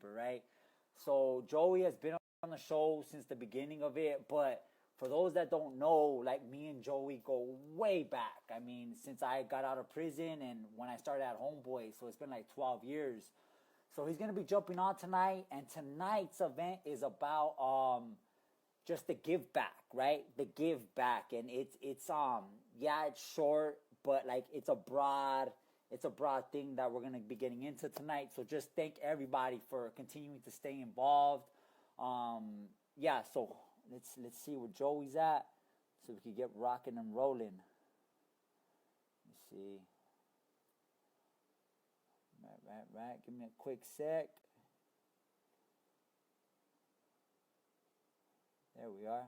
creeper, right? So Joey has been on the show since the beginning of it, but for those that don't know, like me and Joey go way back. I mean, since I got out of prison and when I started at Homeboy, so it's been like 12 years. So he's gonna be jumping on tonight, and tonight's event is about just the give back, right? The give back, and it's yeah, it's short, but like it's a broad thing that we're gonna be getting into tonight. So just thank everybody for continuing to stay involved. Yeah, so let's see where Joey's at, so we can get rocking and rolling. Let's see. Right. Give me a quick sec. There we are.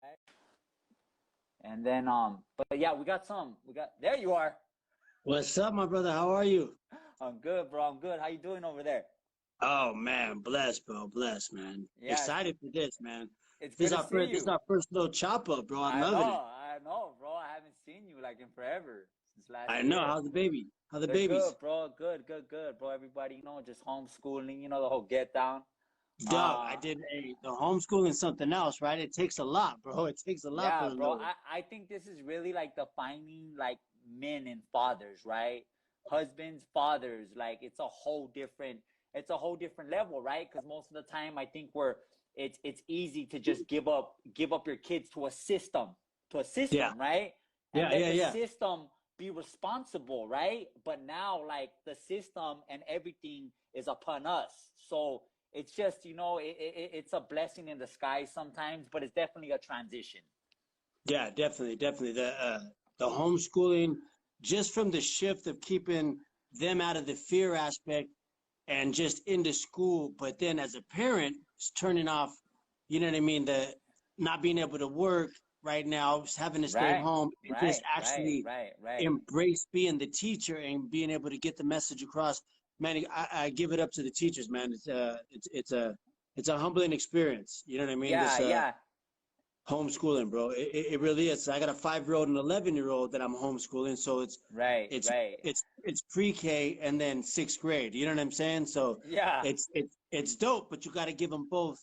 Right. And then but yeah, there you are. What's up, my brother? How are you? I'm good, bro. I'm good. How you doing over there? Oh man, blessed, bro. Blessed, man. Yeah, Excited for this, man. it's good to see This is you. our first little chop up, bro. I'm loving it. I know, bro. I haven't seen you like in forever since last I know. year. How's the baby? How the They're babies? good, bro. Good, bro. Everybody, just homeschooling, the whole get down. Dog, I Uh, did the homeschooling something else, right? It takes a lot, bro. It takes a lot for yeah, the bro. little. I think this is really like defining like men and fathers, right? Husbands, fathers, like it's a whole different level, right? Because most of the time I think it's easy to just give up your kids to a Yeah, system, right? And yeah, let yeah, the yeah. system be responsible, right? But now like the system and everything is upon us. So it's just, it's a blessing in disguise sometimes, but it's definitely a transition. Yeah, definitely, definitely. The homeschooling, just from the shift of keeping them out of the fear aspect and just into school, but then as a parent, it's turning off, you know what I mean, the not being able to work right now, just having to stay Right, home and just actually right. embrace being the teacher and being able to get the message across. Man, I give it up to the teachers, man. It's a humbling experience. You know what I mean? Yeah, This yeah. homeschooling, bro. It really is. I got a 5-year-old and 11-year-old that I'm homeschooling, so it's Right. it's pre-K and then sixth grade. You know what I'm saying? So Yeah. it's dope, but you got to give them both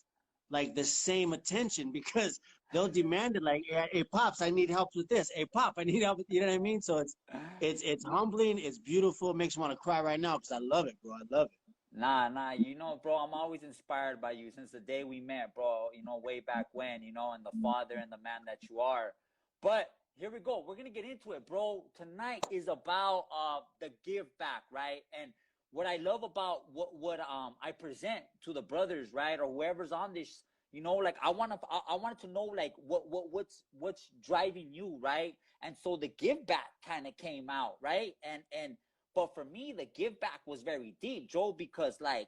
like the same attention because they'll demand it. Like, hey, pops, I need help with this. Hey, pop, I need help. You know what I mean? So it's humbling. It's beautiful. It makes me want to cry right now because I love it, bro. I love it. Nah, bro, I'm always inspired by you since the day we met, bro, way back when, and the father and the man that you are. But here we go. We're gonna get into it, bro. Tonight is about the give back, right? And what I love about what I present to the brothers, right, or whoever's on this, like I wanted to know like what's driving you, right? And so the give back kind of came out, right? And but for me, the give back was very deep, Joe, because like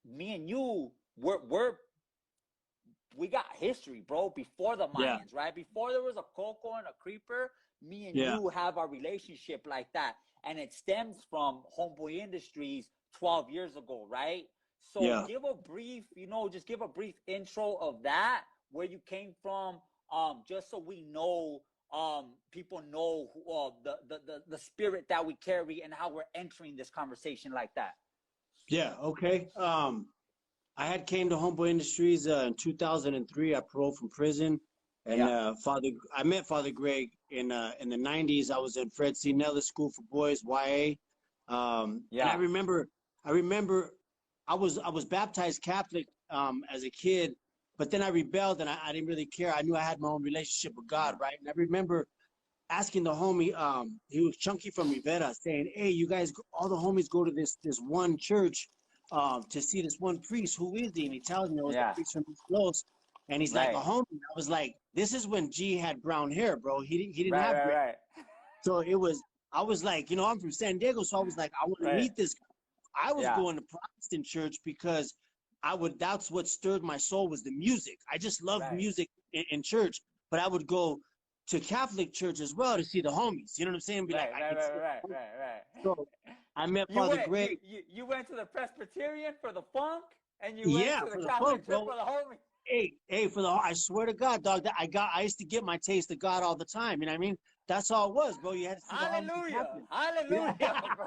me and you, we got history, bro. Before the Yeah, Mayans, right? Before there was a Coco and a Creeper, me and yeah, you have our relationship like that, and it stems from Homeboy Industries 12 years ago, right? So yeah. give a brief, just give a brief intro of that, where you came from, just so we know, people know the spirit that we carry and how we're entering this conversation like that. Yeah, okay. I had came to Homeboy Industries in 2003. I paroled from prison, and Yeah, I met Father Greg in the 90s. I was in Fred C. Nellis School for Boys (YA), and yeah, I remember I was baptized Catholic as a kid, but then I rebelled and I didn't really care. I knew I had my own relationship with God, yeah, right? And I remember asking the homie, he was Chunky from Rivera, saying, "Hey, you guys, all the homies go to this one church to see this one priest. Who is he?" And he tells me it was the yeah. priest from East Los, and he's like a Right, homie. I was like, "This is when G had brown hair, bro. He didn't right, have right, gray." right, So it was. I was like, I'm from San Diego, so I was like, I want to right. meet this guy. I was Yeah, going to Protestant church because I would. That's what stirred my soul was the music. I just loved right, music in church, but I would go to Catholic church as well to see the homies. You know what I'm saying? Be like, right, I right, could see. right. So I met Father Greg. You went to the Presbyterian for the funk, and you went Yeah, to the for the Catholic funk, church bro. for the homie. Hey, for the. I swear to God, dog. That I used to get my taste of God all the time. You know what I mean? That's all it was, bro. You had to see the homesick Hallelujah. happen. Hallelujah, bro.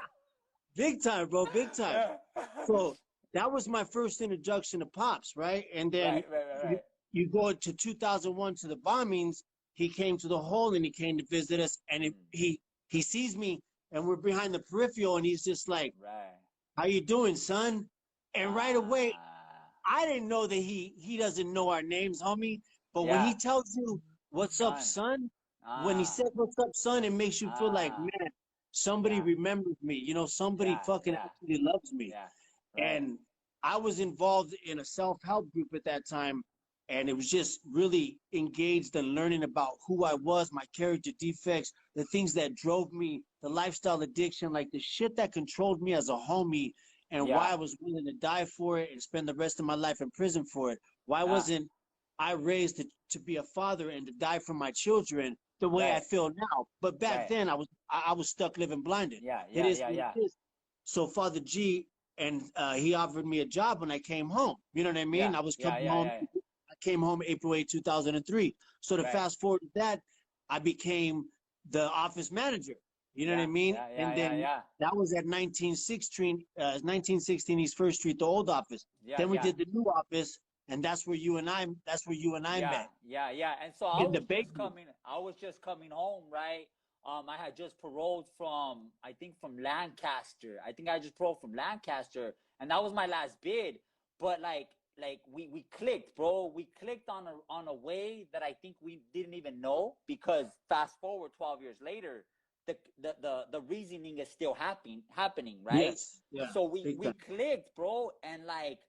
Big time, bro. Big time. Yeah. So that was my first introduction to Pops, right? And then Right. you go to 2001 to the bombings. He came to the hole and he came to visit us. And he sees me and we're behind the peripheral and he's just like, Right. "How you doing, son?" And right away, Ah. I didn't know that he doesn't know our names, homie. But when he Yeah. tells you, "What's up, Son. son?" When he Ah. said, "What's up, son?" it makes you feel like, Ah. man, somebody Yeah. remembers me. You know, somebody Yeah. fucking Yeah. actually loves me. Yeah. Right. And I was involved in a self-help group at that time, and it was just really engaged in learning about who I was, my character defects, the things that drove me, the lifestyle addiction, like the shit that controlled me as a homie, and why Yeah. I was willing to die for it and spend the rest of my life in prison for it. Why Yeah. wasn't I raised to be a father and to die for my children the way I Right. feel now? But back Right. then I was stuck living blinded. Yeah. It Yeah. is Yeah. what Yeah. it is. So Father G, and he offered me a job when I came home. You know what I mean? Yeah. I was Yeah. coming Yeah. home. Yeah. I came home April 8, 2003. So to Right. fast forward to that, I became the office manager. You know what I Yeah. mean? Yeah. Yeah. And Yeah. then Yeah. that was at 1916 East First Street, the old office. Yeah. Then we Yeah. did the new office, and that's where you and I Yeah, met yeah. And so in the basement. I was just coming home, right? I had just paroled from, I think from Lancaster. I think I just paroled from Lancaster, and that was my last bid. But like we clicked, bro. We clicked on a way that I think we didn't even know, because fast forward 12 years later, the reasoning is still happening, right? Yes, yeah, So we big we time. clicked, bro, and like,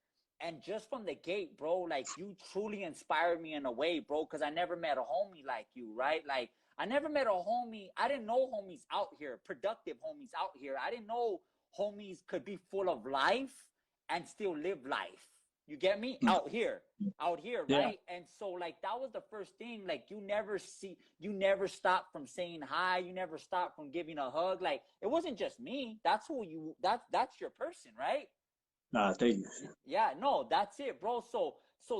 and just from the gate, bro, like you truly inspired me in a way, bro, because I never met a homie like you, right? Like I never met a homie. I didn't know homies out here, productive homies out here. I didn't know homies could be full of life and still live life. You get me? Out here, Yeah. right? And so like that was the first thing. Like you never stopped from saying hi. You never stopped from giving a hug. Like it wasn't just me. That's your person, right? Thank you. Yeah, no, that's it, bro. So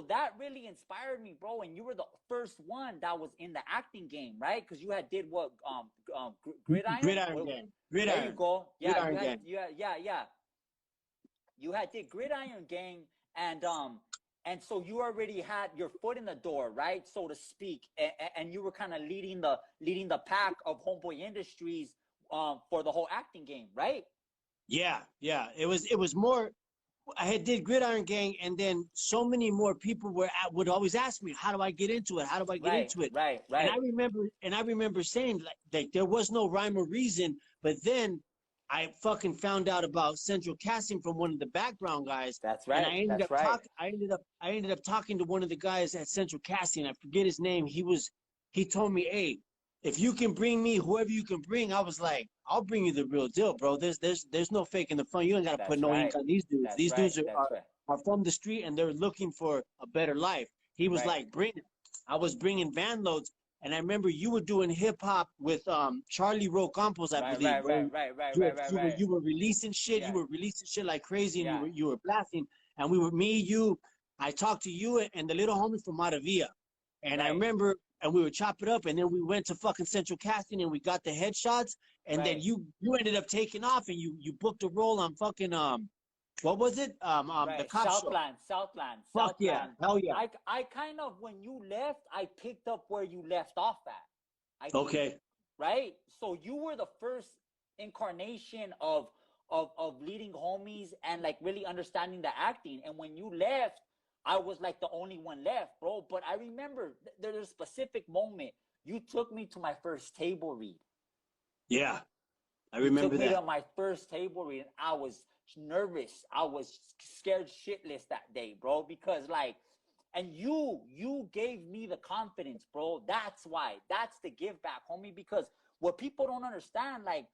that really inspired me, bro. And you were the first one that was in the acting game, right? Because you had did what gridiron. Gridiron gang. There you Gridiron. go. Yeah, Gridiron gang. yeah. You had did gridiron gang, and so you already had your foot in the door, right, so to speak, and you were kind of leading the pack of Homeboy Industries for the whole acting game, right? Yeah, yeah. It was more. I had did Gridiron Gang, and then so many more people would always ask me, "How do I get into it? How do I get Right, into it?" right, And right. I remember saying like there was no rhyme or reason. But then I fucking found out about central casting from one of the background guys, That's and right. That's right. I ended up talking to one of the guys at Central Casting. I forget his name. He told me, "Hey, if you can bring me whoever you can bring," I was like, "I'll bring you the real deal, bro. There's no faking the fun. You ain't gotta put That's no ink right. on these dudes. That's These right. dudes are, That's are right. are from the street and they're looking for a better life." He was Right. like, "Bring it." I was bringing van loads, and I remember you were doing hip hop with Charlie Rocampos, I Right. believe, Right. bro. Right. Right. Right. You were Right. Right. you were Right. you were releasing shit. You Yeah. were releasing shit like crazy, and Yeah. you were blasting. And we were me, you. I talked to you and the little homie from Maravilla, and I Right. remember, and we would chop it up, and then we went to fucking Central Casting, and we got the headshots, and then Right. you ended up taking off, and you booked a role on fucking what was it, the Right. cop show. Fuck yeah, Southland. hell yeah. I kind of, when you left, I picked up where you left off at. I think, Okay. right? So you were the first incarnation of leading homies and like really understanding the acting. And when you left, I was like the only one left, bro. But I remember there's a specific moment you took me to my first table read. Yeah, I You took remember me to that. my first table read, and I was nervous. I was scared shitless that day, bro, because like, and you gave me the confidence, bro. That's why. That's the give back, homie. Because what people don't understand, like,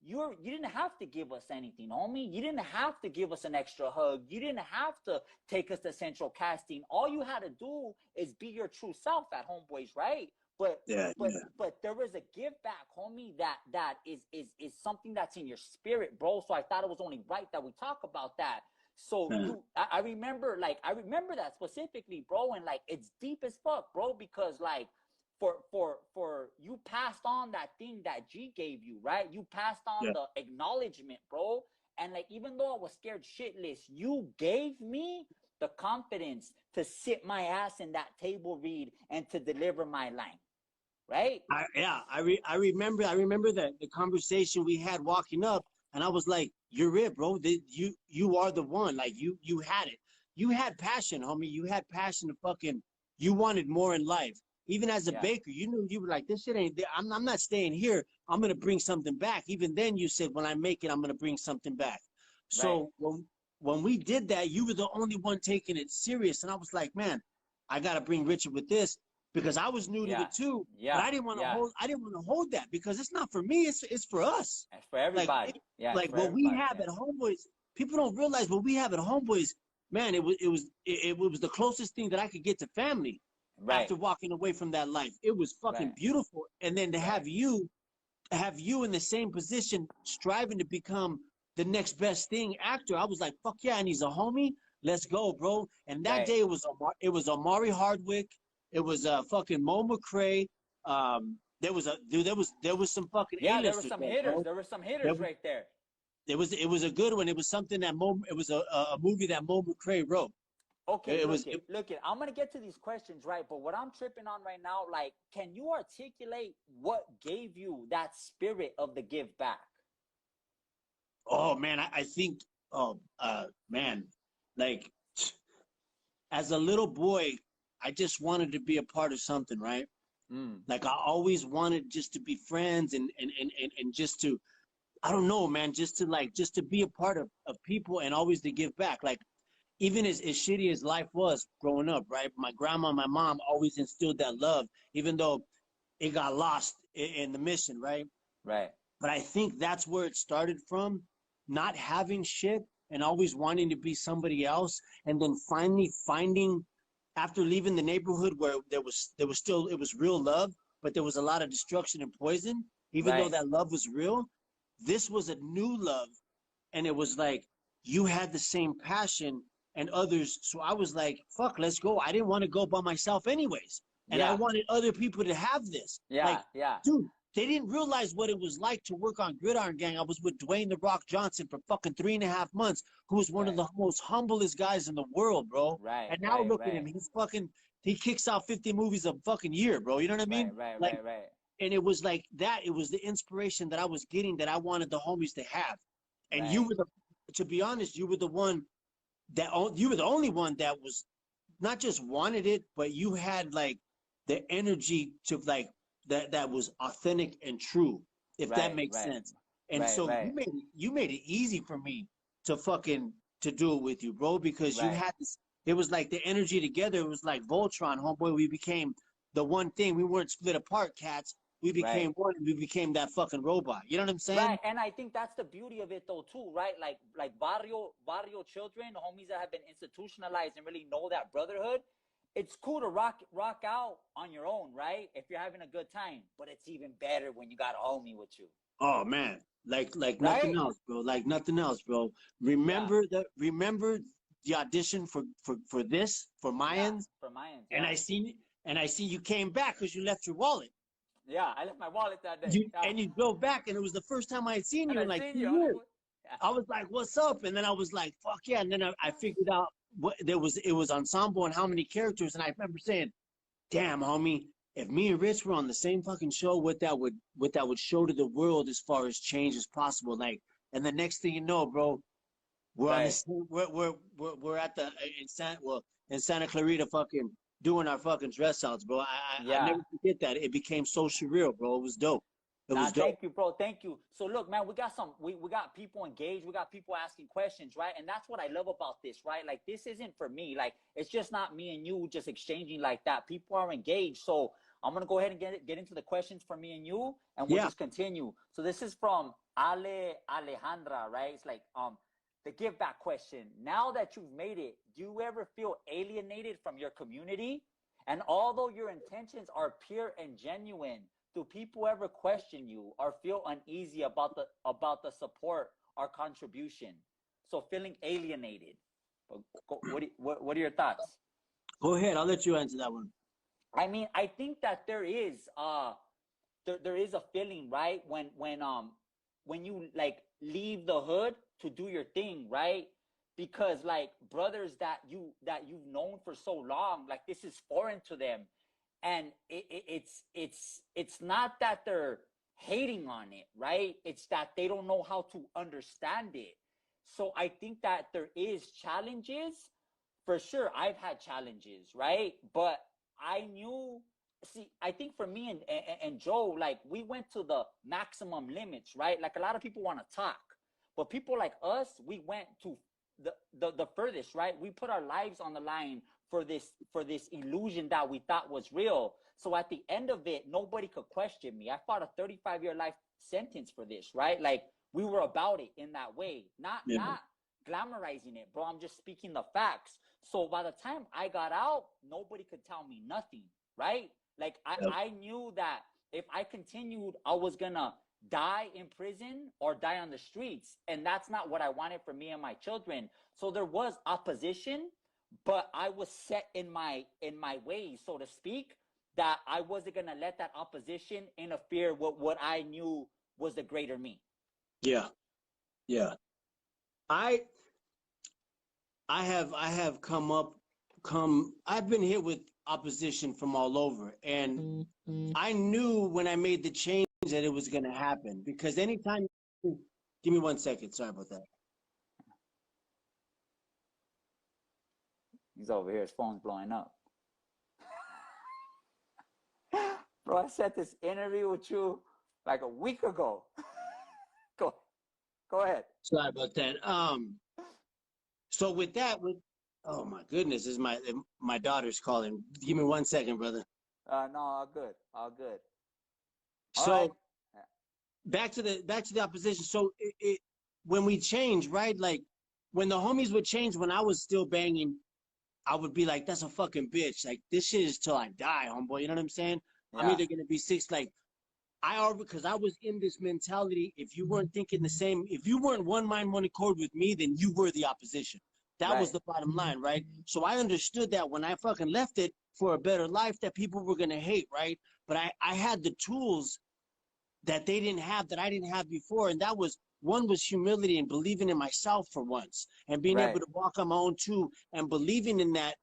you didn't have to give us anything, homie. You didn't have to give us an extra hug. You didn't have to take us to central casting. All you had to do is be your true self at Homeboys, right? But Yeah, but yeah. but there is a give back, homie, that is something that's in your spirit, bro. So I thought it was only right that we talk about that. So Yeah. I remember, like, I remember that specifically, bro, and like it's deep as fuck, bro, because like for you passed on that thing that G gave you, right? You passed on the acknowledgement, bro. And like, even though I was scared shitless, you gave me the confidence to sit my ass in that table read and to deliver my line, right? I remember the conversation we had walking up, and I was like, "You're it, bro. You are the one. Like you had it. You had passion, homie. You had passion to fucking. You wanted more in life. Even as a baker, you knew you were like, this shit ain't. I'm not staying here. I'm gonna bring something back. Even then, you said, when I make it, I'm gonna bring something back. So when we did that, you were the only one taking it serious, and I was like, man, I gotta bring Richard with this because I was new to it too. But I didn't want to hold. I didn't want to hold that because it's not for me. It's for us. It's for everybody. Like what we have at Homeboys. People don't realize what we have at Homeboys. Man, it was the closest thing that I could get to family. After walking away from that life, it was fucking beautiful. And then to have you in the same position, striving to become the next best thing actor, I was like, fuck yeah, and he's a homie. Let's go, bro. And that day it was Amari Hardwick, it was fucking Mo McRae. There was some fucking there were some hitters. Bro. There were some hitters right there. It was a good one. It was something that it was a movie that Mo McRae wrote. Okay, look it. I'm gonna get to these questions, right? But what I'm tripping on right now, like, can you articulate what gave you that spirit of the give back? Oh man, I think, man, like, as a little boy, I just wanted to be a part of something, right? Like I always wanted just to be friends and just to, I don't know, man, just to be a part of people and always to give back. Like, even as shitty as life was growing up, right? My grandma and my mom always instilled that love, even though it got lost in the mission, right? Right. But I think that's where it started from, not having shit and always wanting to be somebody else. And then finally finding, after leaving the neighborhood where there was still, it was real love, but there was a lot of destruction and poison, even though that love was real, this was a new love. And it was like, you had the same passion and others. So I was like, fuck, let's go. I didn't want to go by myself anyways. And I wanted other people to have this. Dude, they didn't realize what it was like to work on Gridiron Gang. I was with Dwayne "The Rock" Johnson for fucking 3.5 months, who was one of the most humblest guys in the world, bro. And now look at him. He kicks out 50 movies a fucking year, bro. You know what I mean? Right. And it was like that. It was the inspiration that I was getting that I wanted the homies to have. And you were to be honest, you were the only one that was not just wanted it, but you had like the energy to like that was authentic and true, if that makes sense. And so you made it easy for me to do it with you, bro, because you had this. It was like the energy together. It was like Voltron, homeboy. We became the one thing. We weren't split apart, cats. We became one, and we became that fucking robot. You know what I'm saying? Right, and I think that's the beauty of it, though, too, right? Like barrio children, homies that have been institutionalized and really know that brotherhood. It's cool to rock out on your own, right? If you're having a good time, but it's even better when you got a homie with you. Oh man, like nothing else, bro. Like nothing else, bro. Remember the audition for Mayans? For Mayans. And I seen you came back because you left your wallet. Yeah, I left my wallet that day. And you drove back, and it was the first time I had seen you in like 2 years. I was like, "What's up?" And then I was like, "Fuck yeah!" And then I figured out what it was ensemble and how many characters. And I remember saying, "Damn, homie, if me and Rich were on the same fucking show, what that would show to the world as far as change as possible." Like, and the next thing you know, bro, we're on this. We're at the in Santa Clarita, fucking doing our fucking dress outs, bro. I never forget that. It became so surreal, bro. It was dope. It was dope. Thank you, bro. Thank you. So look, man, we got people engaged. We got people asking questions, right? And that's what I love about this, right? Like, this isn't for me. Like, it's just not me and you just exchanging like that. People are engaged. So I'm gonna go ahead and get into the questions for me and you, and we'll just continue. So this is from Alejandra, right? It's like the give back question. Now that you've made it, do you ever feel alienated from your community? And although your intentions are pure and genuine, do people ever question you or feel uneasy about the support or contribution? So feeling alienated. What are your thoughts? Go ahead. I'll let you answer that one. I mean, I think that there is a feeling, right? When you like leave the hood to do your thing, right? Because like brothers that you've known for so long, like this is foreign to them. And it's not that they're hating on it, right? It's that they don't know how to understand it. So I think that there is challenges for sure. I've had challenges, right? But I knew, see, I think for me and Joe, like we went to the maximum limits, right? Like a lot of people want to talk, but people like us, we went to the furthest, right? We put our lives on the line for this illusion that we thought was real. So at the end of it, nobody could question me. I fought a 35-year life sentence for this, right? Like we were about it in that way, not glamorizing it, bro. I'm just speaking the facts. So by the time I got out, nobody could tell me nothing, right? Like I knew that if I continued, I was gonna die in prison or die on the streets, and that's not what I wanted for me and my children. So there was opposition, but I was set in my ways, so to speak, that I wasn't gonna let that opposition interfere with what I knew was the greater me. Yeah, yeah. I I have I've been hit with opposition from all over, and I knew when I made the change that it was going to happen, because anytime, give me 1 second, sorry about that. He's over here, his phone's blowing up. Bro, I set this interview with you like a week ago. go go ahead. Sorry about that. So with that, oh my goodness, is my daughter's calling. Give me 1 second, brother. No, all good, all good. All right. So back to the opposition. So when we change, right? Like when the homies would change, when I was still banging, I would be like, that's a fucking bitch. Like this shit is till I die, homeboy. You know what I'm saying? I'm Yeah. either gonna be six. Like because I was in this mentality. If you weren't thinking the same, if you weren't one mind, one accord with me, then you were the opposition. That was Right. the bottom line, right? So I understood that when I fucking left it for a better life, that people were gonna hate, right? But I had the tools that they didn't have, that I didn't have before. And that was, one was humility and believing in myself for once, and being able Right. to walk on my own too, and believing in that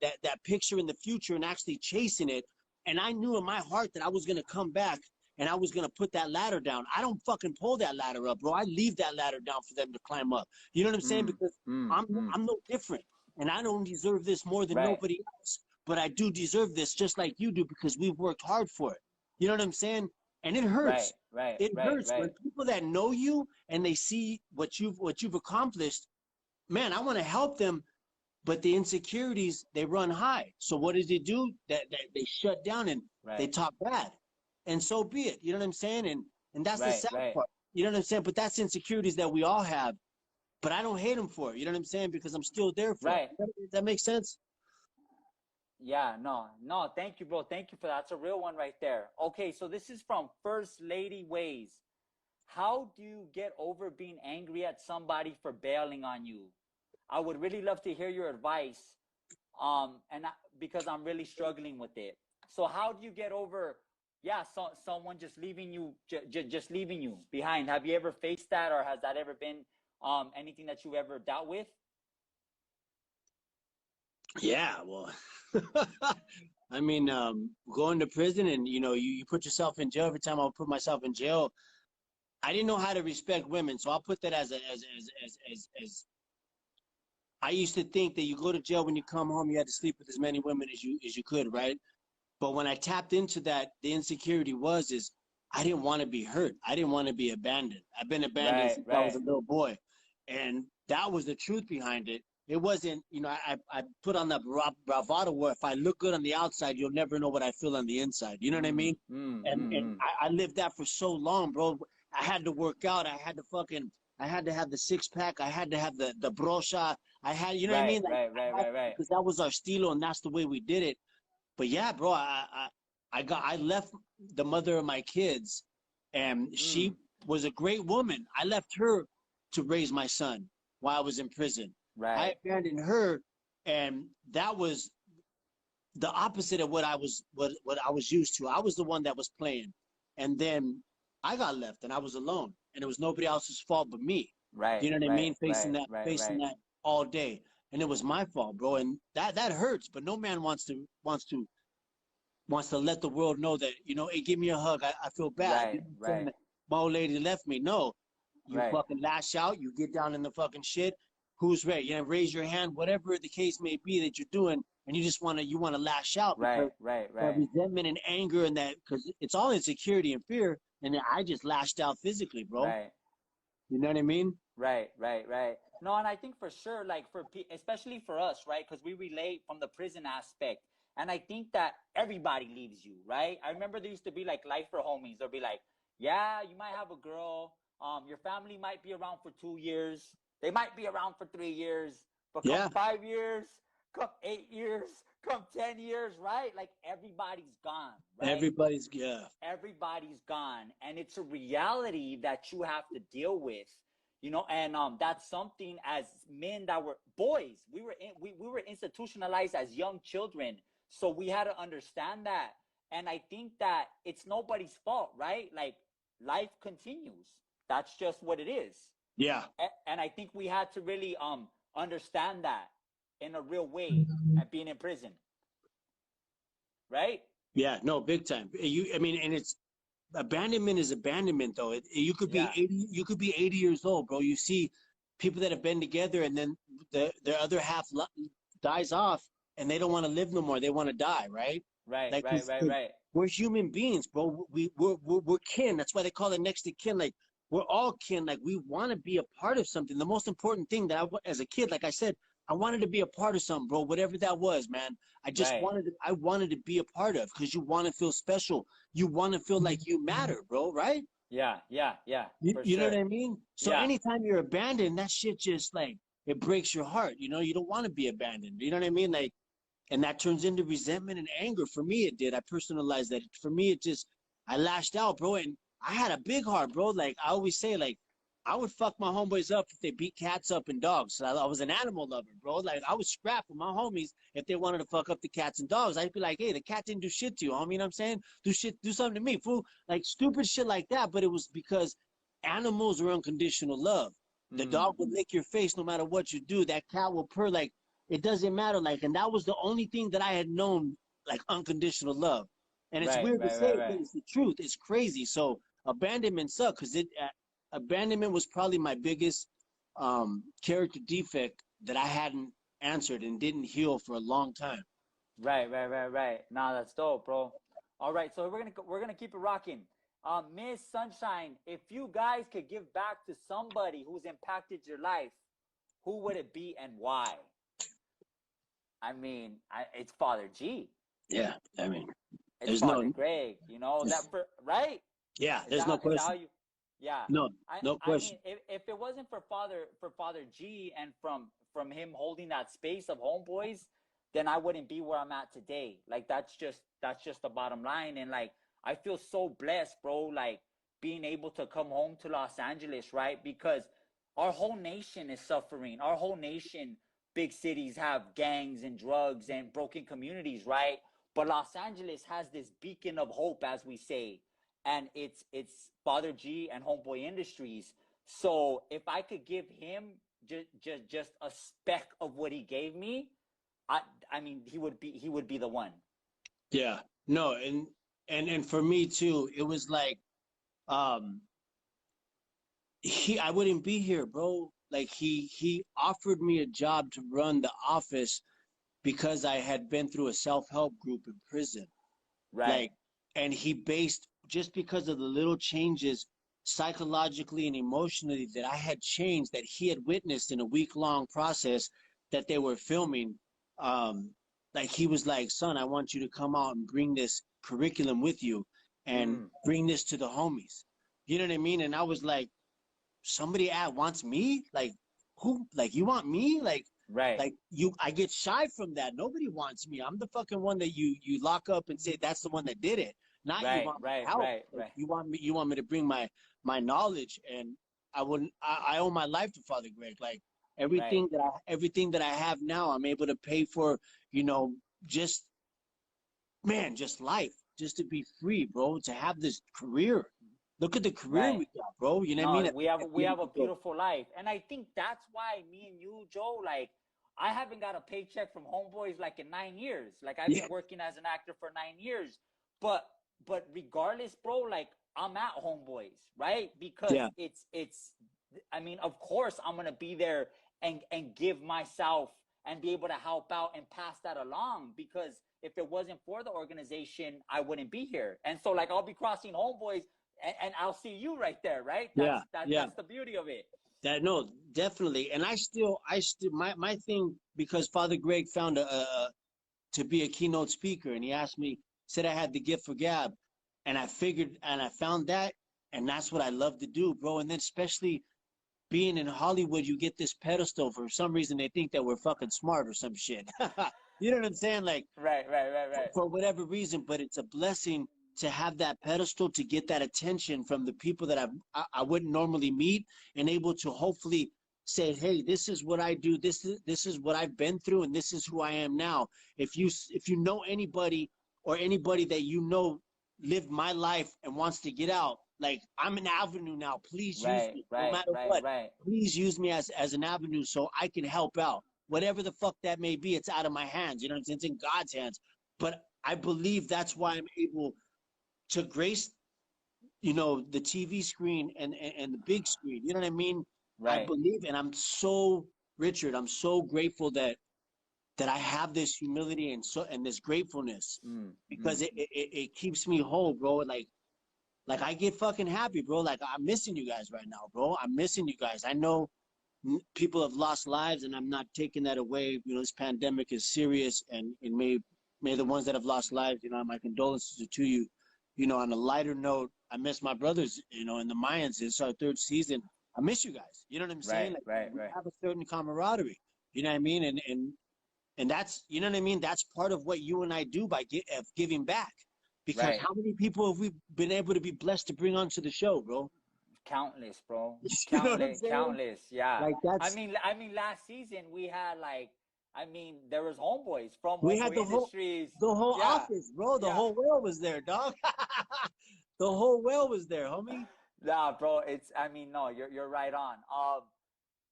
picture in the future and actually chasing it. And I knew in my heart that I was going to come back and I was going to put that ladder down. I don't fucking pull that ladder up, bro. I leave that ladder down for them to climb up. You know what I'm saying? Mm, Because mm, I'm mm. I'm no different, and I don't deserve this more than Right. nobody else. But I do deserve this just like you do, because we've worked hard for it. You know what I'm saying? And it Right. hurts. Right. It Right. hurts when Right. people that know you and they see what you've accomplished. Man, I want to help them, but the insecurities, they run high. So what does it do? That they shut down and they Right. talk bad. And so be it. You know what I'm saying? And that's the Right. sad Right. part. You know what I'm saying? But that's insecurities that we all have. But I don't hate them for it. You know what I'm saying? Because I'm still there for it. Right. Does that make sense? Yeah, no, no, thank you, bro. Thank you for that. That's a real one right there. Okay, so this is from First Lady Ways. How do you get over being angry at somebody for bailing on you? I would really love to hear your advice. Because I'm really struggling with it. So how do you get over, yeah, someone just leaving you, just leaving you behind? Have you ever faced that, or has that ever been anything that you ever dealt with? Yeah, well, I mean, going to prison, and you put yourself in jail. Every time I would put myself in jail, I didn't know how to respect women. So I'll put that as I used to think that you go to jail, when you come home, you had to sleep with as many women as you could, right? But when I tapped into that, the insecurity is I didn't want to be hurt. I didn't want to be abandoned. I've been abandoned Right, since I was right, a little boy. And that was the truth behind it. It wasn't, I put on that bravado where if I look good on the outside, you'll never know what I feel on the inside. You know what I mm, mean? mm, And mm, and mm. I lived that for so long, bro. I had to work out. I had to have the six pack. I had to have the brocha. I had, you know what I Right, mean? Like, right, right, I had right, right. because that was our stilo, and that's the way we did it. But yeah, bro, I left the mother of my kids, and Mm, she was a great woman. I left her to raise my son while I was in prison. I right, abandoned her, and that was the opposite of what I was used to. I was the one that was playing, and then I got left, and I was alone, and it was nobody else's fault but me. You Right, know what I right, mean? right, right, Facing right, that all day, and it was my fault, bro. And that hurts. But no man wants to let the world know that, hey, give me a hug. I feel bad. You right, know what I'm saying? right, That my old lady left me. No, you right, fucking lash out. You get down in the fucking shit. Who's ready? Raise your hand, whatever the case may be that you're doing, and you want to lash out because right, right, that right, resentment and anger and that, because it's all insecurity and fear. And then I just lashed out physically, bro. right. You know what I mean? Right, right, right. No, and I think for sure, like especially for us, right? Because we relate from the prison aspect, and I think that everybody leaves you, right? I remember there used to be like life for homies. They'll be like, yeah, you might have a girl, your family might be around for 2 years, they might be around for 3 years, but come Yeah. 5 years, come 8 years, come 10 years, right? Like everybody's gone, right? Yeah. Everybody's gone, and it's a reality that you have to deal with, and that's something as men that were boys, we were institutionalized as young children, so we had to understand that. And I think that it's nobody's fault, right? Like life continues, that's just what it is. Yeah. And I think we had to really understand that in a real way at being in prison, right? Yeah. No, big time. I mean, and it's abandonment is abandonment, though. You could be Yeah, 80, you could be 80 years old, bro. You see people that have been together, and then their other half dies off, and they don't want to live no more. They want to die, right? right, Like, right, right, right, we're human beings, bro. We're kin. That's why they call it next to kin. Like, we're all kin. Like, we want to be a part of something. The most important thing that as a kid, like I said, I wanted to be a part of something, bro. Whatever that was, man. right. I wanted to be a part of, because you want to feel special. You want to feel like you matter, bro, right? Yeah, yeah, yeah, for You know what sure. I mean? So Yeah, anytime you're abandoned, that shit just like, it breaks your heart. You don't want to be abandoned. You know what I mean? Like, and that turns into resentment and anger. For me, it did. I personalized that. For me, I lashed out, bro. And I had a big heart, bro. Like I always say, like, I would fuck my homeboys up if they beat cats up and dogs. So I was an animal lover, bro. Like I would scrap with my homies if they wanted to fuck up the cats and dogs. I'd be like, hey, the cat didn't do shit to you. Homie, you know what I'm saying? Do something to me, fool. Like stupid shit like that. But it was because animals are unconditional love. The mm, dog will lick your face no matter what you do. That cat will purr. Like, it doesn't matter. Like, and that was the only thing that I had known, like unconditional love. And it's right, weird to right, say right, it, but right. it's the truth. It's crazy. So abandonment sucked, because abandonment was probably my biggest character defect that I hadn't answered and didn't heal for a long time. Right, right, right, right. Nah, that's dope, bro. All right, so we're gonna keep it rocking. Miss Sunshine, if you guys could give back to somebody who's impacted your life, who would it be and why? I mean, it's Father G. Yeah, I mean, It's there's Father no, Greg. You know that for right? yeah, Is there's that no is that how question. you? Yeah. No, I no I mean, question. if it wasn't for Father G and from him holding that space of homeboys, then I wouldn't be where I'm at today. Like that's just the bottom line. And like I feel so blessed, bro. Like being able to come home to Los Angeles, right? Because our whole nation is suffering. Our whole nation, big cities have gangs and drugs and broken communities, right? But Los Angeles has this beacon of hope, as we say, and it's Father G and Homeboy Industries. So if I could give him just a speck of what he gave me, I I mean he would be the one. Yeah, no, and for me too, it was like, um I wouldn't be here, bro. Like he offered me a job to run the office because I had been through a self-help group in prison. Right, Like, and he based, just because of the little changes psychologically and emotionally that I had changed, that he had witnessed in a week-long process that they were filming. Um, like he was like, son, I want you to come out and bring this curriculum with you and mm, bring this to the homies. You know what I mean? And I was like, somebody wants me? Like, who? Like, you want me? right, Like you, I get shy from that. Nobody wants me. I'm the fucking one that you lock up and say that's the one that did it. Not you right, want my right, help. right, Like right, you want me to bring my knowledge, and I wouldn't. I owe my life to Father Greg. Like right, everything that I have now, I'm able to pay for. You know, just man, just life, just to be free, bro, to have this career. Look at the career Right. we got, bro. You know what I No, mean? we have a beautiful life, and I think that's why me and you, Joe, like I haven't got a paycheck from Homeboys like in 9 years. Like I've Yeah, been working as an actor for 9 years, but regardless, bro, like I'm at Homeboys, right? Because yeah, it's. I mean, of course, I'm gonna be there and give myself and be able to help out and pass that along because if it wasn't for the organization, I wouldn't be here. And so, like, I'll be crossing Homeboys and I'll see you right there, right? yeah, yeah. That's the beauty of it. That no, definitely. And I still, my thing because Father Greg found a to be a keynote speaker, and he asked me, said I had the gift for gab, and I figured, and I found that, and that's what I love to do, bro. And then especially being in Hollywood, you get this pedestal. For some reason, they think that we're fucking smart or some shit. You know what I'm saying? Like Right. for whatever reason, but it's a blessing to have that pedestal to get that attention from the people that I wouldn't normally meet and able to hopefully say, hey, this is what I do, this is what I've been through, and this is who I am now. If you know anybody or anybody that you know lived my life and wants to get out, like I'm an avenue now, please use me no matter what. Right. Please use me as an avenue so I can help out whatever the fuck that may be. It's out of my hands, you know what I'm saying? It's in God's hands. But I believe that's why I'm able to grace, the TV screen and the big screen. You know what I mean? I Right. believe, and I'm so, Richard, I'm so grateful that I have this humility and this gratefulness Mm, because mm. it keeps me whole, bro. Like I get fucking happy, bro. Like I'm missing you guys right now, bro. I'm missing you guys. I know people have lost lives, and I'm not taking that away. This pandemic is serious, and may the ones that have lost lives, my condolences are to you. On a lighter note, I miss my brothers. In the Mayans, it's our third season. I miss you guys. You know what I'm saying? Like we Right. have a certain camaraderie. You know what I mean? And that's, you know what I mean. That's part of what you and I do by giving back. Because Right. how many people have we been able to be blessed to bring onto the show, bro? Countless, bro. You know what I'm saying? Countless. Yeah. Like that's I mean, last season we had like, I mean, there was Homeboys from We had Homeboy Industries. the whole Yeah. office, bro. The Yeah. whole world was there, dog. The whole world was there, homie. Nah, bro. It's. I mean, no. You're right on.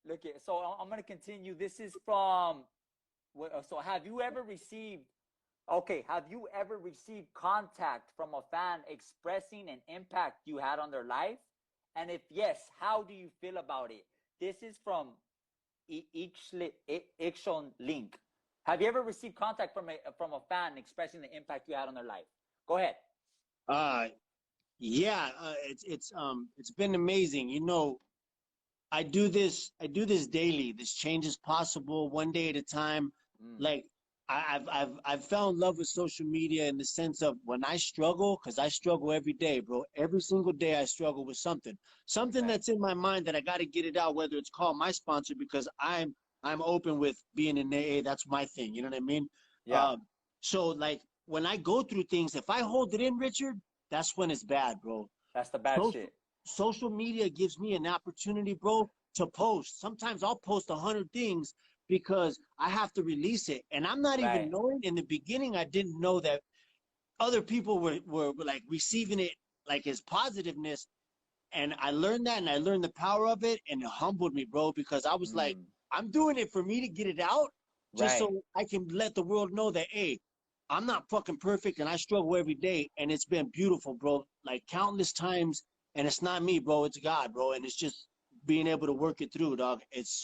Look at. So I'm gonna continue. This is from. So have you ever received? Okay. Have you ever received contact from a fan expressing an impact you had on their life? And if yes, how do you feel about it? This is from Ikshon Link. Have you ever received contact from a fan expressing the impact you had on their life? Go ahead. Uh, yeah, it's been amazing. I do this daily. This change is possible one day at a time. Mm, Like I've found love with social media in the sense of when I struggle, because I struggle every day, bro. Every single day I struggle with something right. that's in my mind that I got to get it out. Whether it's called my sponsor because I'm open with being in AA. That's my thing. You know what I mean? Yeah, Um, so like when I go through things, if I hold it in, Richard, that's when it's bad, bro. that's the bad Social shit. social media gives me an opportunity, bro, to post. Sometimes I'll post 100 things because I have to release it. And I'm not even Right. knowing in the beginning, I didn't know that other people were like receiving it like as positiveness. And I learned that and I learned the power of it and it humbled me, bro, because I was like, Mm, I'm doing it for me to get it out just right. so I can let the world know that, hey, I'm not fucking perfect and I struggle every day. And it's been beautiful, bro, like countless times. And it's not me, bro, it's God, bro. And it's just being able to work it through, dog. It's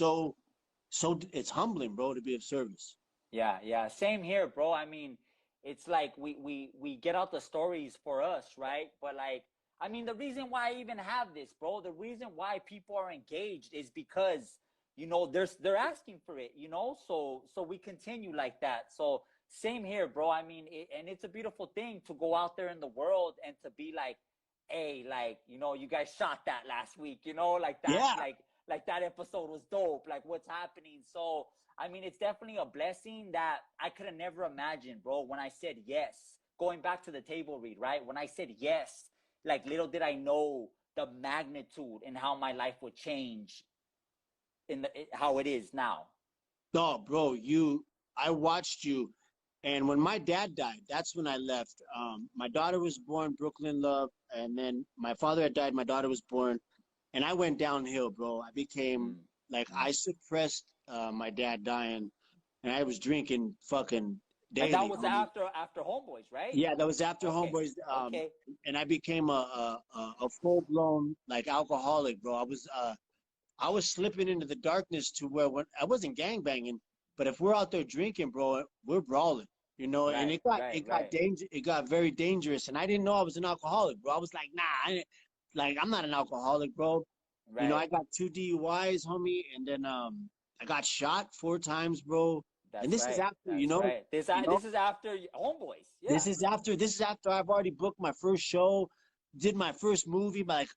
it's humbling, bro, to be of service. Yeah. Same here, bro. I mean, it's like we get out the stories for us, right? But like, I mean, the reason why I even have this, bro, the reason why people are engaged is because they're asking for it, so we continue like that. So same here, bro. I mean, and it's a beautiful thing to go out there in the world and to be like, hey, like, you guys shot that last week, like that, Yeah. like that episode was dope, like what's happening. So I mean, it's definitely a blessing that I could have never imagined, bro, when I said yes. Going back to the table read, right? When I said yes, like little did I know the magnitude and how my life would change how it is now. No, bro, I watched you And when my dad died, that's when I left. My daughter was born, Brooklyn Love, and then my father had died. My daughter was born, and I went downhill, bro. I became Mm, like I mm. suppressed my dad dying, and I was drinking fucking And that daily, was homie. after Homeboys, right? Yeah, that was after Okay, Homeboys, okay. and I became a full blown like alcoholic, bro. I was slipping into the darkness to where when I wasn't gang banging, but if we're out there drinking, bro, we're brawling, you know, and Right, right, right. it got very dangerous, and I didn't know I was an alcoholic, bro. I was like, nah, like I'm not an alcoholic, bro. You know, Right. I got 2 DUIs, homie, and then I got shot 4 times, bro. And That's this is right. after, That's right. you know, This is after Homeboys. Yeah. this is after I've already booked my first show, did my first movie. But like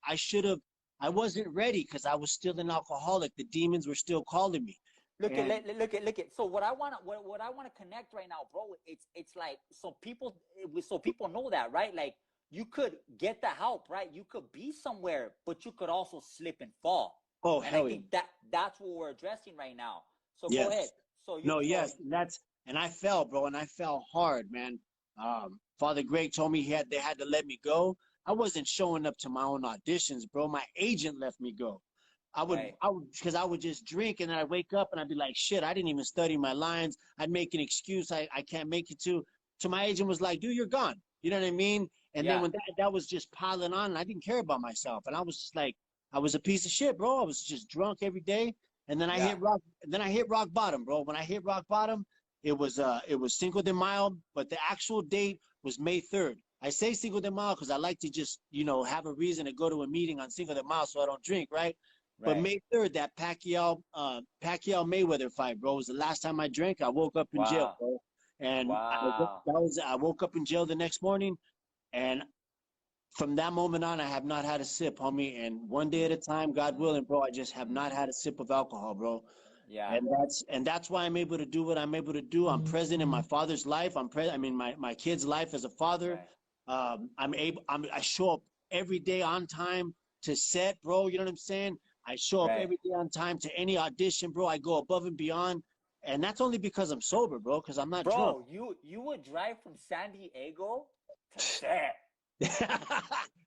I wasn't ready because I was still an alcoholic. The demons were still calling me. And Look at. So what I want to connect right now, bro. It's like so people know that, right? Like you could get the help, right? You could be somewhere, but you could also slip and fall. oh And I hell yeah, think that's what we're addressing right now. So go ahead. yes, So you no, so yes, and I fell, bro, and I fell hard, man. Father Greg told me they had to let me go. I wasn't showing up to my own auditions, bro. My agent let me go. right, Because I would just drink and then I'd wake up and I'd be like, shit, I didn't even study my lines. I'd make an excuse I can't make it to. So my agent was like, dude, you're gone. You know what I mean? And then yeah, when that was just piling on, and I didn't care about myself. And I was just like, I was a piece of shit, bro. I was just drunk every day. And then yeah. I hit rock bottom, bro. When I hit rock bottom, it was Cinco de Mayo, but the actual date was May 3rd. I say Cinco de Mayo because I like to just, have a reason to go to a meeting on Cinco de Mayo so I don't drink, right? But Right. May 3rd, that Pacquiao Mayweather fight, bro, was the last time I drank. I woke up in jail, Wow. bro. And Wow. I woke up in jail the next morning, and from that moment on, I have not had a sip, homie. And one day at a time, God Mm, willing, bro, I just have not mm, had a sip of alcohol, bro. yeah. And that's why I'm able to do what I'm able to do. I'm present in my father's life. I mean, my kid's life as a father. Right. I show up every day on time to set, bro. You know what I'm saying? I show up Right. every day on time to any audition, bro. I go above and beyond. And that's only because I'm sober, bro, because I'm not drunk. Bro, you would drive from San Diego to set.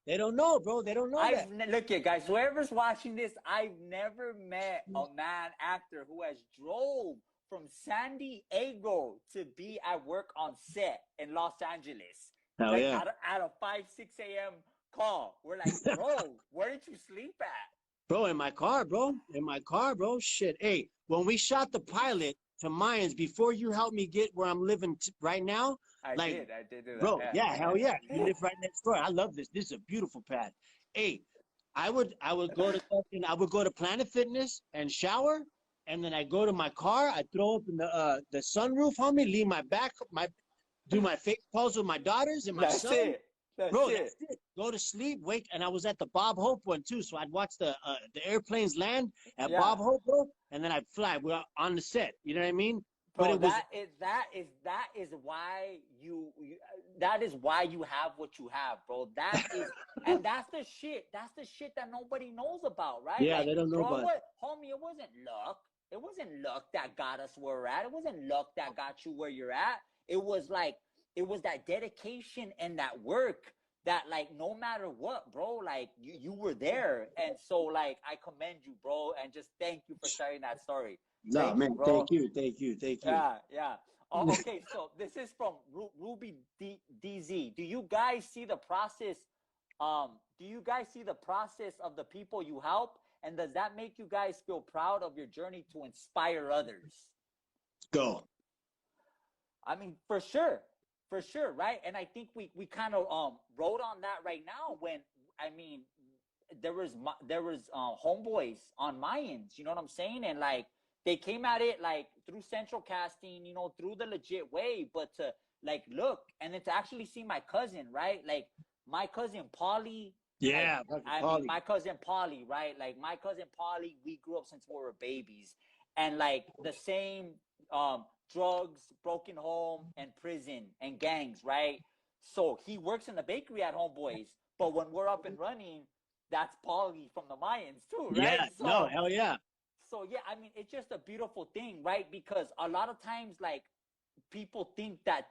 They don't know, bro. They don't know that. Look at guys, whoever's watching this, I've never met a man actor who has drove from San Diego to be at work on set in Los Angeles. Hell Like yeah. at a 5, 6 a.m. call. We're like, bro, where did you sleep at? Bro, in my car, bro. In my car, bro. Shit. Hey, when we shot the pilot to Mayans, before you helped me get where I'm living right now, like, I did do that. bro, yeah, hell yeah. You live right next door. I love this. This is a beautiful pad. Hey, I would go to Planet Fitness and shower, and then I go to my car. I throw open the sunroof, homie, leave do my face calls with my daughters and my That's son. it. That's Bro, it. that's it. Go to sleep, wake, and I was at the Bob Hope one too. So I'd watch the airplanes land at Yeah. Bob Hope, bro, and then I'd fly. We're on the set. You know what I mean? But Bro, it was that is why that is why you have what you have, bro. That is and that's the shit that nobody knows about, right? yeah, Like, they don't know bro, about it. what homie, it wasn't luck. It wasn't luck that got us where we're at. It wasn't luck that got you where you're at. It was like it was that dedication and that work that, like, no matter what, bro, like you were there. And so, like, I commend you, bro, and just thank you for sharing that story. No, Thank you, man, bro. thank you, thank you, thank you. Yeah, yeah. Okay, so this is from Ruby DZ. Do you guys see the process? Do you guys see the process of the people you help? And does that make you guys feel proud of your journey to inspire others? Go. I mean, for sure, right? And I think we kind of wrote on that right now when I mean there was homeboys on Mayans, you know what I'm saying? And like they came at it like through central casting, you know, through the legit way, but to like look and then to actually see my cousin, right? Like my cousin Polly, like Yeah, fucking I mean Paulie. my cousin Polly, right? Like my cousin Polly, we grew up since we were babies, and like the same drugs, broken home, and prison and gangs, right? So he works in the bakery at Homeboys, but when we're up and running, that's Paulie from the Mayans too, right? Yeah, no, hell yeah. So yeah, I mean, it's just a beautiful thing, right? Because a lot of times, like people think that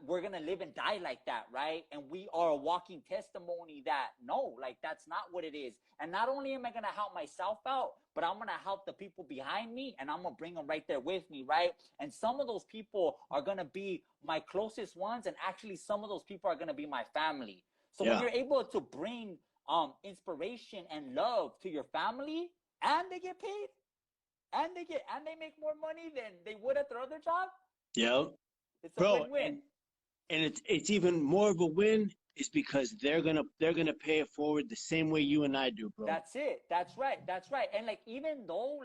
we're gonna live and die like that, right? And we are a walking testimony that no, like that's not what it is. And not only am I gonna help myself out, but I'm gonna help the people behind me, and I'm gonna bring them right there with me, right? And some of those people are gonna be my closest ones, and actually some of those people are gonna be my family. So when Yeah. you're able to bring inspiration and love to your family, and they get paid, and they make more money than they would at their other job, Yeah. it's a Bro, win-win. and it's even more of a win is because they're gonna pay it forward the same way you and I do, bro. That's it. That's right. That's right. And like even though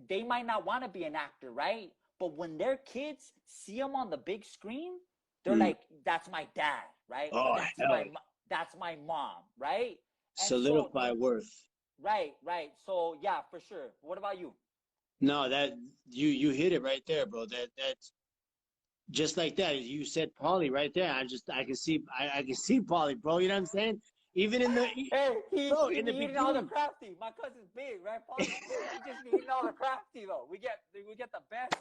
they might not want to be an actor, right? But when their kids see them on the big screen, they're Mm. like, "That's my dad," right? Or Oh, hell. that's my mom, right? And Solidify worth. right. So yeah, for sure. What about you? No, that you hit it right there, bro. That's just like that. You said Paulie right there. I can see I can see Paulie, bro. You know what I'm saying? Even in the Hey, he bro, be in the eating all the beginning. crafty. My cousin's big, right? Paul? He just be eating all the crafty though. We get the best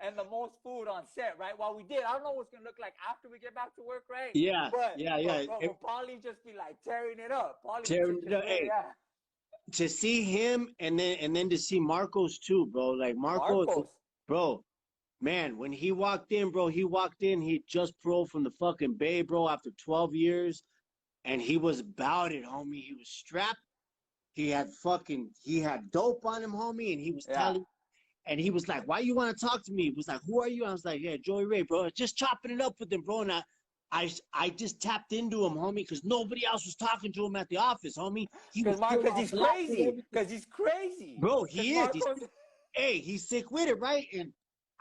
and the most food on set, right? While we did, I don't know what's gonna look like after we get back to work, right? Yeah, yeah. But Paulie just be like tearing it up. Paulie Tearing just it up. Hey, yeah. to see him and then to see Marcos too, bro. Like Marcos, Marcos. bro. Man, when he walked in, bro, he just paroled from the fucking Bay, bro, after 12 years. And he was about it, homie. He was strapped. He had dope on him, homie. And he was Yeah. telling, and he was like, why you want to talk to me? He was like, who are you? I was like, yeah, Joey Ray, bro. Just chopping it up with him, bro. And I just tapped into him, homie, because nobody else was talking to him at the office, homie. He was still Because all he's black and crazy. everything. Because he's crazy. Bro, he is. Marcos. Hey, he's sick with it, right? And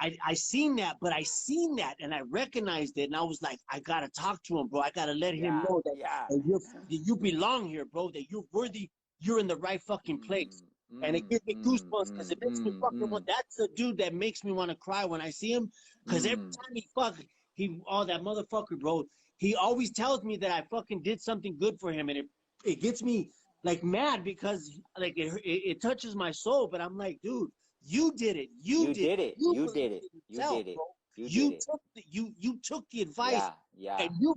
I seen that, but I seen that and I recognized it, and I was like, I gotta talk to him, bro. I gotta let him know that you belong here, bro. That you're worthy. You're in the right fucking place. And it gives me goosebumps because it makes me fucking want. That's the dude that makes me want to cry when I see him. Because every time that motherfucker, bro. He always tells me that I fucking did something good for him, and it gets me like mad because like it touches my soul. But I'm like, dude. You did it. You did it. You did it. You Yourself, did it. bro. You did it. You took the advice. Yeah. And you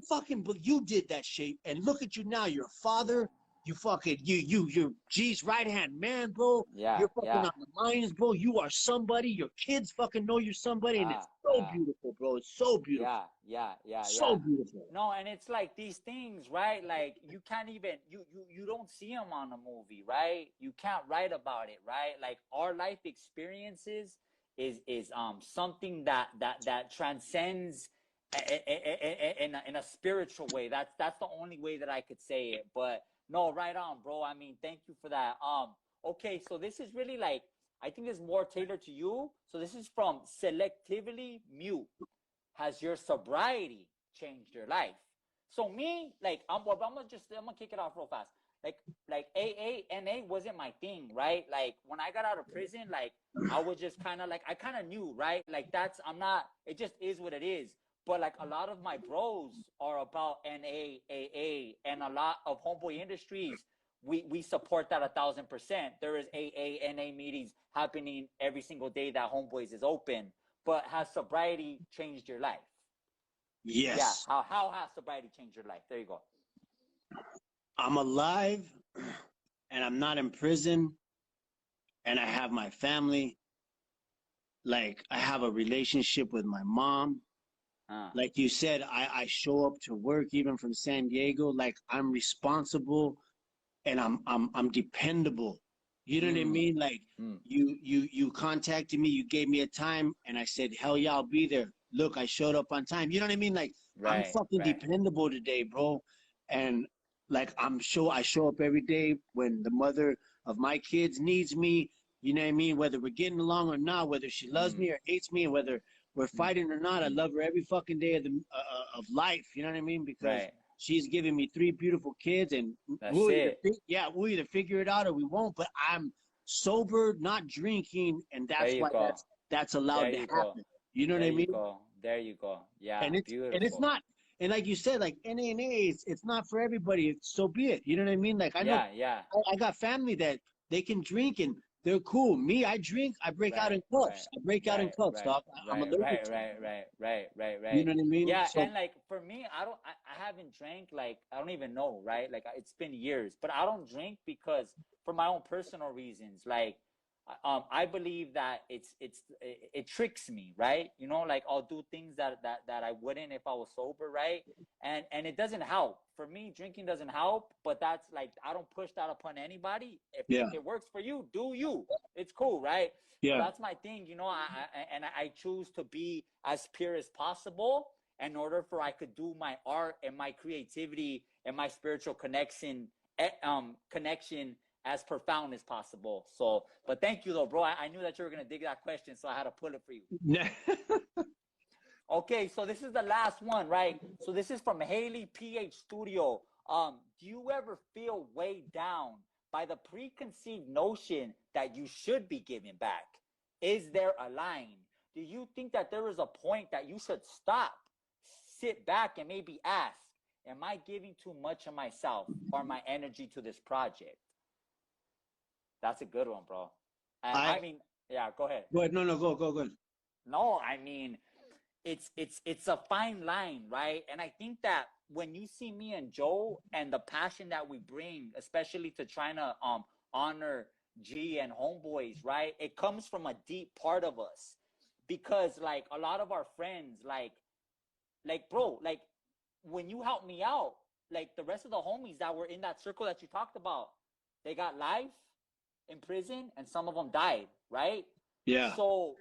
did that shit. And look at you now. You're a father. You fucking you're G's right hand man, bro. You're fucking on the lines, bro. You are somebody. Your kids fucking know you're somebody, and it's so beautiful, bro. It's so beautiful. So beautiful. No, and it's like these things, right? Like you can't even you don't see them on a movie, right? You can't write about it, right? Like our life experiences is something that transcends in a spiritual way. That's the only way that I could say it. But no, right on, bro. I mean, thank you for that. Okay, so this is really like I think this is more tailored to you. So this is from Selectively Mute. Has your sobriety changed your life? So me, like I'm gonna kick it off real fast. Like AA, NA wasn't my thing, right? Like when I got out of prison, like I was just kind of like I kind of knew, right? Like I'm not. It just is what it is. But like a lot of my bros are about NA, AA, and a lot of Homeboy Industries. We support that 1,000%. There is AA, NA meetings happening every single day that Homeboys is open. But has sobriety changed your life? Yes. Yeah. How has sobriety changed your life? There you go. I'm alive, and I'm not in prison, and I have my family. Like I have a relationship with my mom. Like you said, I show up to work even from San Diego. Like I'm responsible, and I'm dependable. You know what I mean? Like you contacted me, you gave me a time, and I said, hell yeah, I'll be there. Look, I showed up on time. You know what I mean? Like I'm fucking dependable today, bro. And like I show up every day when the mother of my kids needs me. You know what I mean? Whether we're getting along or not, whether she loves me or hates me, and whether we're fighting or not, I love her every fucking day of life. You know what I mean? Because she's giving me 3 beautiful kids, and we'll either figure it out or we won't. But I'm sober, not drinking, and that's why that's allowed to happen. You know what I mean? There you go. Yeah, and it's not, and like you said, like NA, it's not for everybody. So be it. You know what I mean? Like I know, I got family that they can drink and they're cool. Me, I drink, I break out Right, in cups. right, I break out in right, cups, right, dog. I'm right, allergic right, to it. You right. know what I mean? Yeah, So and like for me, I haven't drank like I don't even know, right? Like it's been years, but I don't drink because for my own personal reasons. Like, I believe that it tricks me, right? You know, like I'll do things that I wouldn't if I was sober, right? And it doesn't help for me. Drinking doesn't help, but that's like I don't push that upon anybody. If yeah, it works for you, do you? It's cool, right? But yeah. that's my thing, you know. I choose to be as pure as possible in order for I could do my art and my creativity and my spiritual connection as profound as possible. So, but thank you though, bro. I knew that you were gonna dig that question, so I had to pull it for you. Okay, so this is the last one, right? So this is from Haley PH Studio. Do you ever feel weighed down by the preconceived notion that you should be giving back? Is there a line? Do you think that there is a point that you should stop, sit back, and maybe ask, am I giving too much of myself or my energy to this project? That's a good one, bro. I I mean, yeah, go ahead. go ahead. No, go ahead. No, I mean, it's a fine line, right? And I think that when you see me and Joe and the passion that we bring, especially to trying to honor G and homeboys, right? It comes from a deep part of us. Because like a lot of our friends, like bro, like when you help me out, like the rest of the homies that were in that circle that you talked about, they got life in prison and some of them died, right? Yeah. So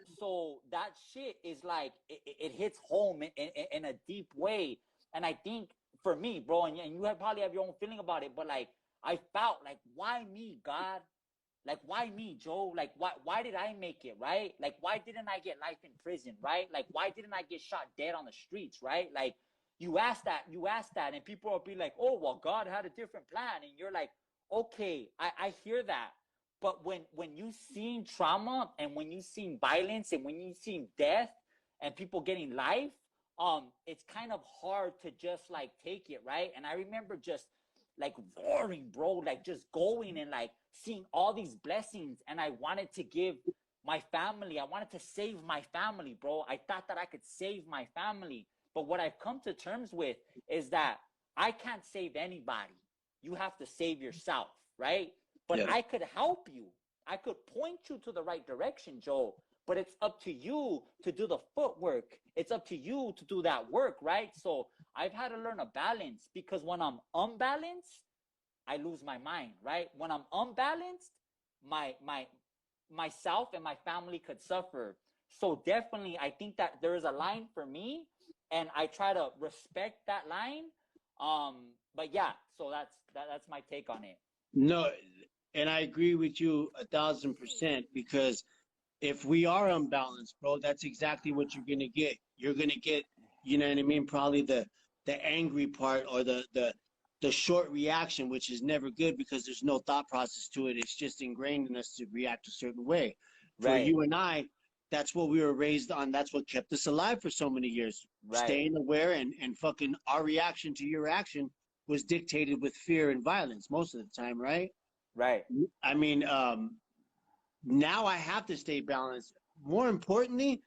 that shit is like it hits home in a deep way. And I think for me, bro, and you probably have your own feeling about it, but like I felt like, why me, God? Like, why me, Joe? Like, why did I make it, right? Like, why didn't I get life in prison, right? Like, why didn't I get shot dead on the streets, right? Like, you ask that, and people will be like, oh, well, God had a different plan. And you're like, okay, I hear that. But when you seen trauma and when you seen violence and when you seen death and people getting life, it's kind of hard to just like take it, right? And I remember just like roaring, bro, like just going and like seeing all these blessings. And I wanted to give my family, I wanted to save my family, bro. I thought that I could save my family. But what I've come to terms with is that I can't save anybody. You have to save yourself, right? But Yeah. I could help you. I could point you to the right direction, Joe. But it's up to you to do the footwork. It's up to you to do that work, right? So I've had to learn a balance because when I'm unbalanced, I lose my mind, right? When I'm unbalanced, my myself and my family could suffer. So definitely I think that there is a line for me and I try to respect that line. But yeah, so that's my take on it. No, and I agree with you 1,000% because if we are unbalanced, bro, that's exactly what you're gonna get. You're gonna get, you know what I mean, probably the angry part or the short reaction, which is never good because there's no thought process to it. It's just ingrained in us to react a certain way. For Right, you and I, that's what we were raised on. That's what kept us alive for so many years. right, Staying aware and fucking our reaction to your action was dictated with fear and violence most of the time, right? right. I mean, now I have to stay balanced. More importantly,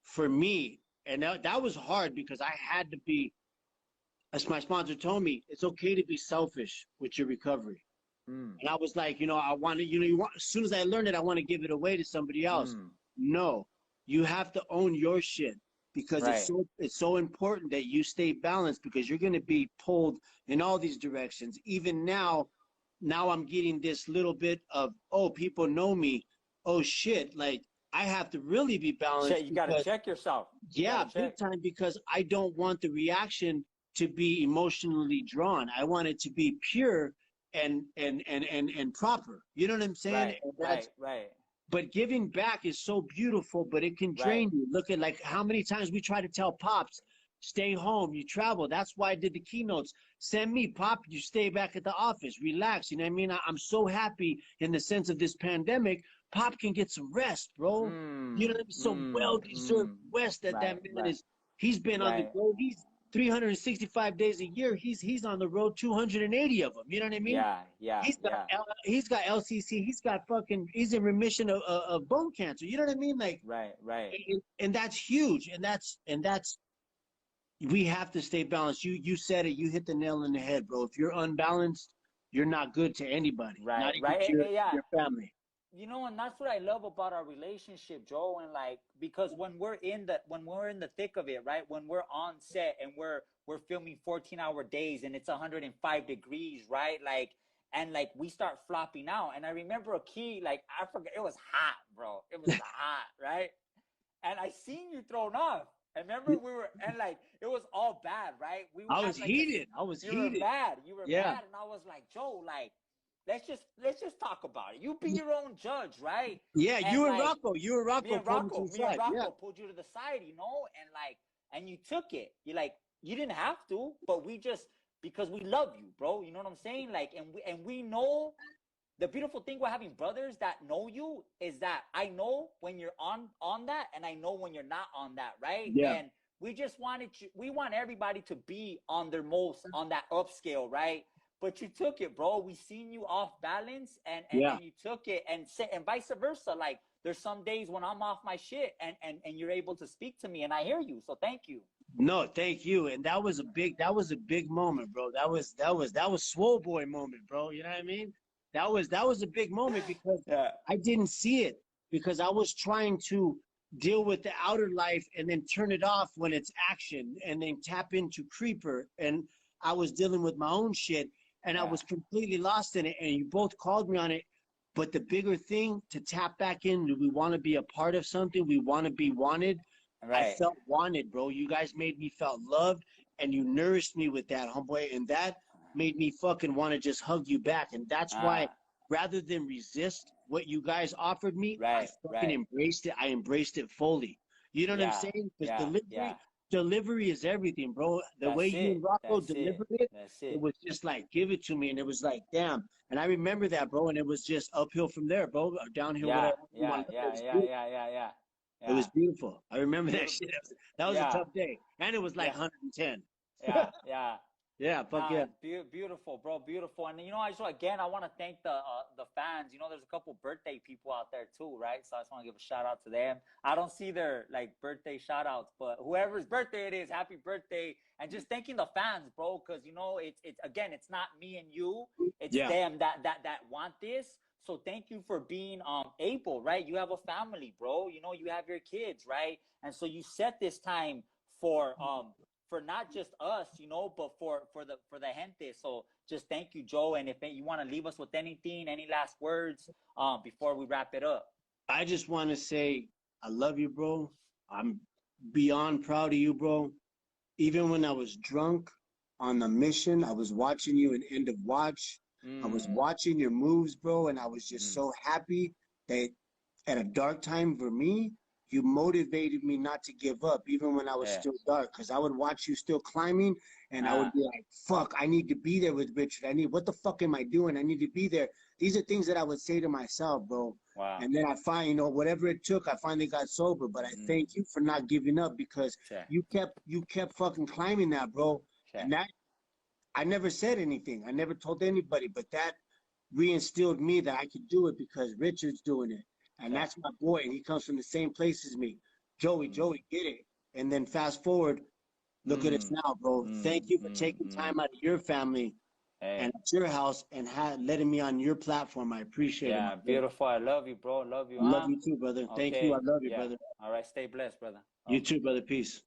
for me, and that was hard because I had to be, as my sponsor told me, it's okay to be selfish with your recovery. Mm, And I was like, I want to, as soon as I learned it, I want to give it away to somebody else. mm, No, you have to own your shit because right. it's so important that you stay balanced because you're going to be pulled in all these directions. Even now I'm getting this little bit of, oh, people know me. Oh shit, like I have to really be balanced You got to because check yourself. You got yeah, to big check. time because I don't want the reaction to be emotionally drawn. I want it to be pure and proper. You know what I'm saying? Right, And right, right, but giving back is so beautiful, but it can right. drain you. Look at like how many times we try to tell pops, stay home, you travel. That's why I did the keynotes. Send me, pop, you stay back at the office, relax. You know what I mean? I'm so happy in the sense of this pandemic. Pop can get some rest, bro. You know what I mean? Some well-deserved rest that Right, man right, is. He's been on the right, go. 365 days a year, he's on the road 280 of them. You know what I mean? Yeah, yeah, yeah. He's got LCC. He's in remission of bone cancer. You know what I mean? Like, Right, right. and that's huge. And that's we have to stay balanced. You said it. You hit the nail on the head, bro. If you're unbalanced, you're not good to anybody, Right, not even right. to Yeah. your family. You know, and that's what I love about our relationship, Joe. And like, because when we're in the thick of it, right? When we're on set and we're filming 14-hour days and it's 105 degrees, right? Like, and like we start flopping out. And I remember a key, like I forget, it was hot, bro. It was hot, right? And I seen you thrown off. I remember and like it was all bad, right? We I had was like heated. I was you were heated. mad. You were Yeah. mad, and I was like, Joe, like, let's just talk about it. You be your own judge, right? Yeah, And you and like Rocco. You and Rocco pulled me to the Me and side. Yeah. Rocco pulled you to the side, and like, and you took it. You didn't have to, but we just because we love you, bro. You know what I'm saying? Like, and we know the beautiful thing with having brothers that know you is that I know when you're on that, and I know when you're not on that, right? Yeah. And we want everybody to be on their most on that upscale, right? But you took it, bro. We seen you off balance, Yeah. and you took it, and vice versa. Like there's some days when I'm off my shit, and you're able to speak to me, and I hear you. So thank you. No, thank you. And that was a big moment, bro. That was swole boy moment, bro. You know what I mean? That was a big moment because Yeah. I didn't see it because I was trying to deal with the outer life and then turn it off when it's action and then tap into creeper, and I was dealing with my own shit and I Yeah. was completely lost in it, and you both called me on it. But the bigger thing to tap back in, do we want to be a part of something? We want to be wanted. I Right. felt wanted, bro. You guys made me felt loved, and you nourished me with that, homeboy, and that made me fucking want to just hug you back. And that's why, Ah. rather than resist what you guys offered me, I Right. fucking Right. embraced it. I embraced it fully. You know what I'm Yeah. saying? Because Yeah. delivery, Yeah. delivery is everything, bro. The way That's you and it. Rocco That's it. delivered it, That's it it. was just like, give it to me, and it was like, damn. And I remember that, bro. And it was just uphill from there, bro. Or downhill, Yeah. whatever you Yeah. want to. It Yeah. was Yeah. beautiful. Yeah. Yeah. Yeah. It was Yeah. beautiful. I remember that Beautiful. shit. That was a Yeah. tough day, and it was like Yeah. 110. Yeah. Yeah. Yeah, fuck Nah, yeah. beautiful, bro, beautiful. And I want to thank the fans. There's a couple birthday people out there too, right? So I just want to give a shout out to them. I don't see their like birthday shout outs, but whoever's birthday it is, happy birthday! And just thanking the fans, bro, because it's again, it's not me and you, it's Yeah. them that want this. So thank you for being able, right? You have a family, bro. You have your kids, right? And so you set this time for not just us, but for the gente. So just thank you, Joe. And if you want to leave us with anything, any last words, before we wrap it up. I just want to say I love you, bro. I'm beyond proud of you, bro. Even when I was drunk on the mission, I was watching you in End of Watch. I was Mm, watching your moves, bro, and I was just mm, so happy that at a dark time for me, you motivated me not to give up, even when I was yeah. still dark. Because I would watch you still climbing, and I Uh, would be like, fuck, I need to be there with Richard. What the fuck am I doing? I need to be there. These are things that I would say to myself, bro. wow. And then I find, whatever it took, I finally got sober. But I Mm, thank you for not giving up because sure, you kept fucking climbing that, bro. sure. And that I never said anything. I never told anybody, but that re-instilled me that I could do it because Richard's doing it. And Sure. that's my boy, and he comes from the same place as me. Joey, Mm, get it. And then fast forward, look at us mm, now, bro. mm, Thank you for mm, taking mm. time out of your family and Hey, at your house and letting me on your platform. I appreciate it, my yeah, boy. beautiful. I love you, bro. Love you, Love huh? you too, brother. Thank you. I Okay, love you, yeah. brother. All right, stay blessed, brother. You Okay. too, brother. Peace.